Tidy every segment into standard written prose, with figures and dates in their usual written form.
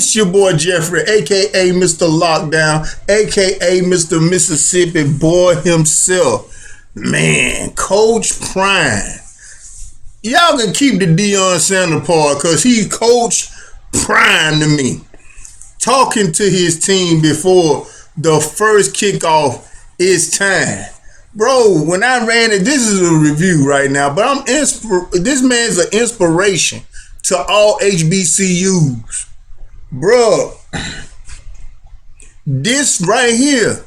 It's your boy Jeffrey, aka Mr. Lockdown, aka Mr. Mississippi boy himself. Man, Coach Prime. Y'all can keep the Deion Sanders part because he Coach Prime to me. Talking to his team before the first kickoff, it's time. Bro, when I ran it, this is a review right now, but this man's an inspiration to all HBCUs. Bro, this right here,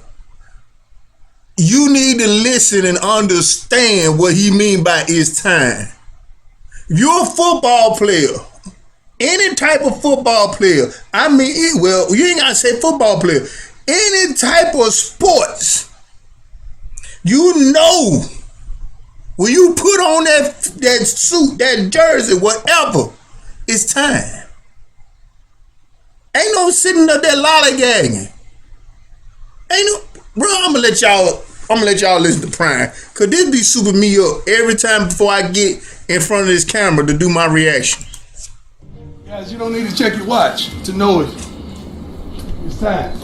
you need to listen and understand what he mean by it's time. If you're a football player, any type of football player, you ain't gotta say football player, any type of sports, you know, when you put on that suit, that jersey, whatever, it's time. Ain't no sitting up there lollygagging. Bro, I'm gonna let y'all listen to Prime, cause this be souping me up every time before I get in front of this camera to do my reaction. Guys, you don't need to check your watch to know it's time.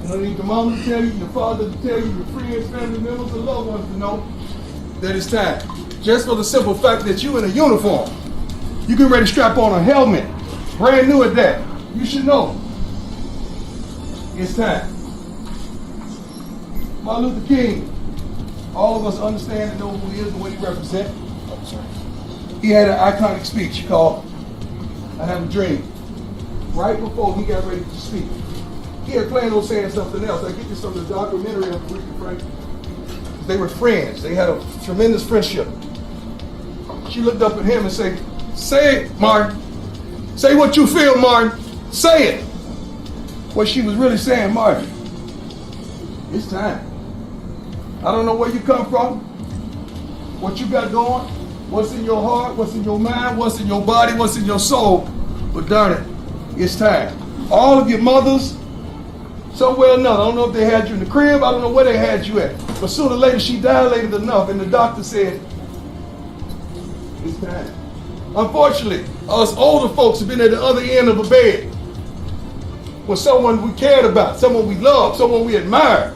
You don't need the mama to tell you, your father to tell you, your friends, family members, and loved ones to know that it's time. Just for the simple fact that you in a uniform. You get ready to strap on a helmet, brand new at that. You should know it's time. Martin Luther King, all of us understand and know who he is and what he represents. He had an iconic speech called I Have a Dream. Right before he got ready to speak. He had planned on saying something else. I get this from the documentary of Aretha Franklin. They were friends. They had a tremendous friendship. She looked up at him and said, "Say it, Martin. Say what you feel, Martin. Say it." What she was really saying, Martin, it's time. I don't know where you come from, what you got going, what's in your heart, what's in your mind, what's in your body, what's in your soul, but darn it, it's time. All of your mothers, somewhere or another, I don't know if they had you in the crib, I don't know where they had you at, but sooner or later she dilated enough and the doctor said, it's time. Unfortunately, us older folks have been at the other end of a bed with someone we cared about, someone we loved, someone we admired,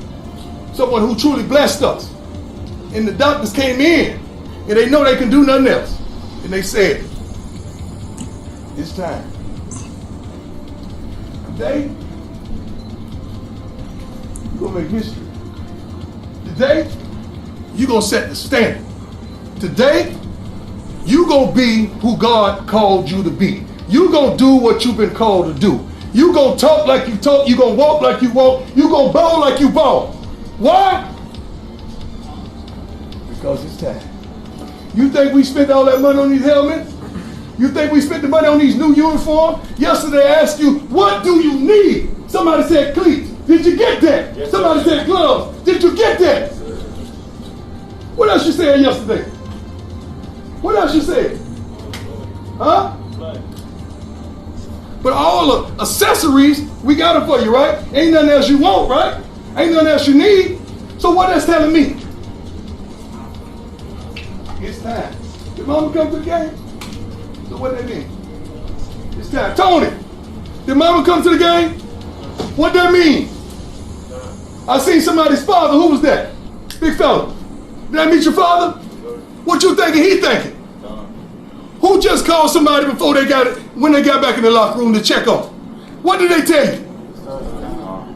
someone who truly blessed us. And the doctors came in and they know they can do nothing else. And they said, it's time. Today, you're gonna make history. Today, you're gonna set the standard. Today, you're gonna be who God called you to be. You're gonna do what you've been called to do. You're gonna talk like you talk, you're gonna walk like you walk, you're gonna ball like you ball. Why? Because it's time. You think we spent all that money on these helmets? You think we spent the money on these new uniforms? Yesterday I asked you, what do you need? Somebody said cleats. Did you get that? Yes, somebody said gloves. Did you get that? Yes, what else you said yesterday? What else you said? Huh? But all the accessories, we got them for you, right? Ain't nothing else you want, right? Ain't nothing else you need. So what that's telling me? It's time. Did mama come to the game? So what that mean? It's time. Tony, did mama come to the game? What that mean? I seen somebody's father. Who was that? Big fella. Did I meet your father? What you thinking he thinking? Who just called somebody before they got it, when they got back in the locker room to check on? What did they tell you?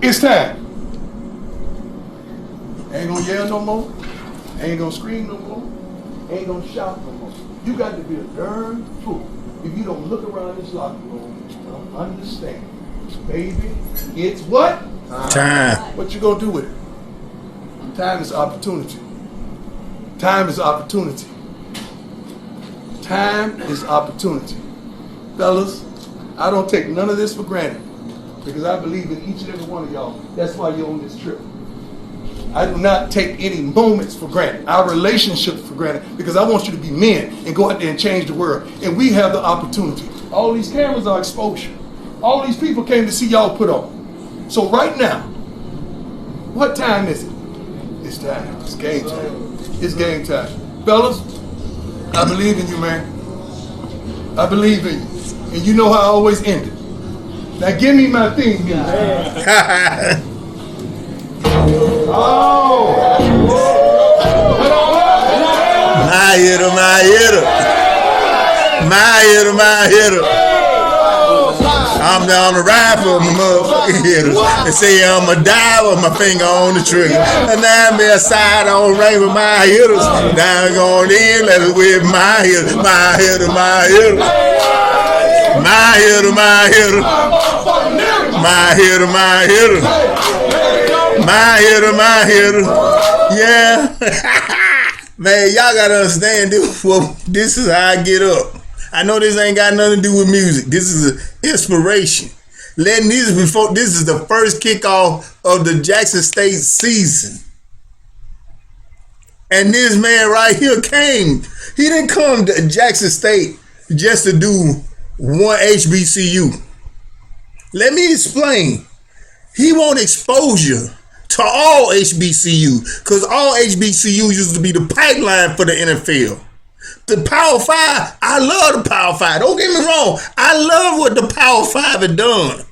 It's time. Ain't gonna yell no more. Ain't gonna scream no more. Ain't gonna shout no more. You got to be a darn fool if you don't look around this locker room and understand. Baby, it's what? Time. What you gonna do with it? Time is opportunity. Time is opportunity. Time is opportunity. Fellas, I don't take none of this for granted because I believe in each and every one of y'all. That's why you're on this trip. I do not take any moments for granted, our relationships for granted, because I want you to be men and go out there and change the world. And we have the opportunity. All these cameras are exposure. All these people came to see y'all put on. So right now, what time is it? It's time. It's game time. It's game time. Fellas, I believe in you, man. I believe in you. And you know how I always end it. Now give me my theme music. Oh. My hitter, my hitter. My hitter, my hitter. I'm down the ride for my motherfucking hitters. They say I'm a die with my finger on the trigger. And now I'm side on ring with my hitters. Now I'm going in, let it with my hitter. My hitter, my hitter. My hitter, my hitter. My hitter, my hitter. My hitter, my hitter. Yeah. Man, y'all gotta understand this. Well, this is how I get up. I know this ain't got nothing to do with music. This is an inspiration. This is the first kickoff of the Jackson State season. And this man right here came. He didn't come to Jackson State just to do one HBCU. Let me explain. He want exposure to all HBCU, because all HBCU used to be the pipeline for the NFL. The Power 5, I love the Power 5. Don't get me wrong. I love what the Power 5 have done.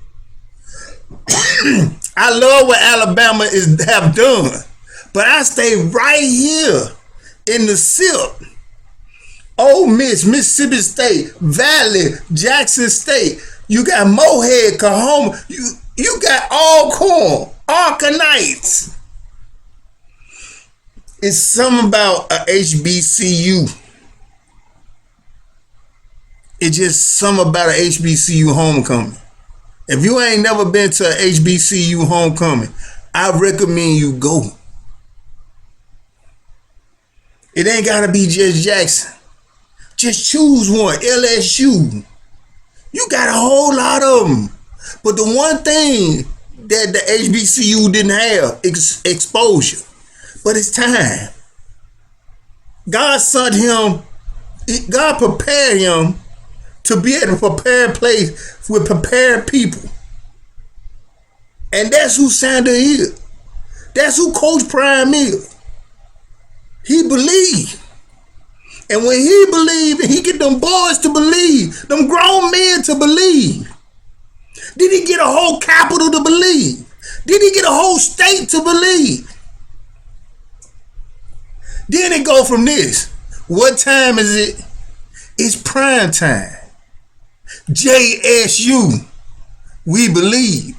I love what Alabama have done. But I stay right here in the SIP. Ole Miss, Mississippi State, Valley, Jackson State. You got Morehead, Kahoma. You got Alcorn, Arcanites. It's something about a HBCU. It's just something about an HBCU homecoming. If you ain't never been to a HBCU homecoming, I recommend you go. It ain't gotta be just Jackson. Just choose one. LSU. You got a whole lot of them. But the one thing that the HBCU didn't have is exposure. But it's time. God sent him, God prepared him to be able to prepare a place with prepared people. And that's who Sander is. That's who Coach Prime is. He believed. And when he believed, and he get them boys to believe, them grown men to believe, did he get a whole capital to believe? Did he get a whole state to believe? Then it go from this. What time is it? It's prime time. JSU, we believe.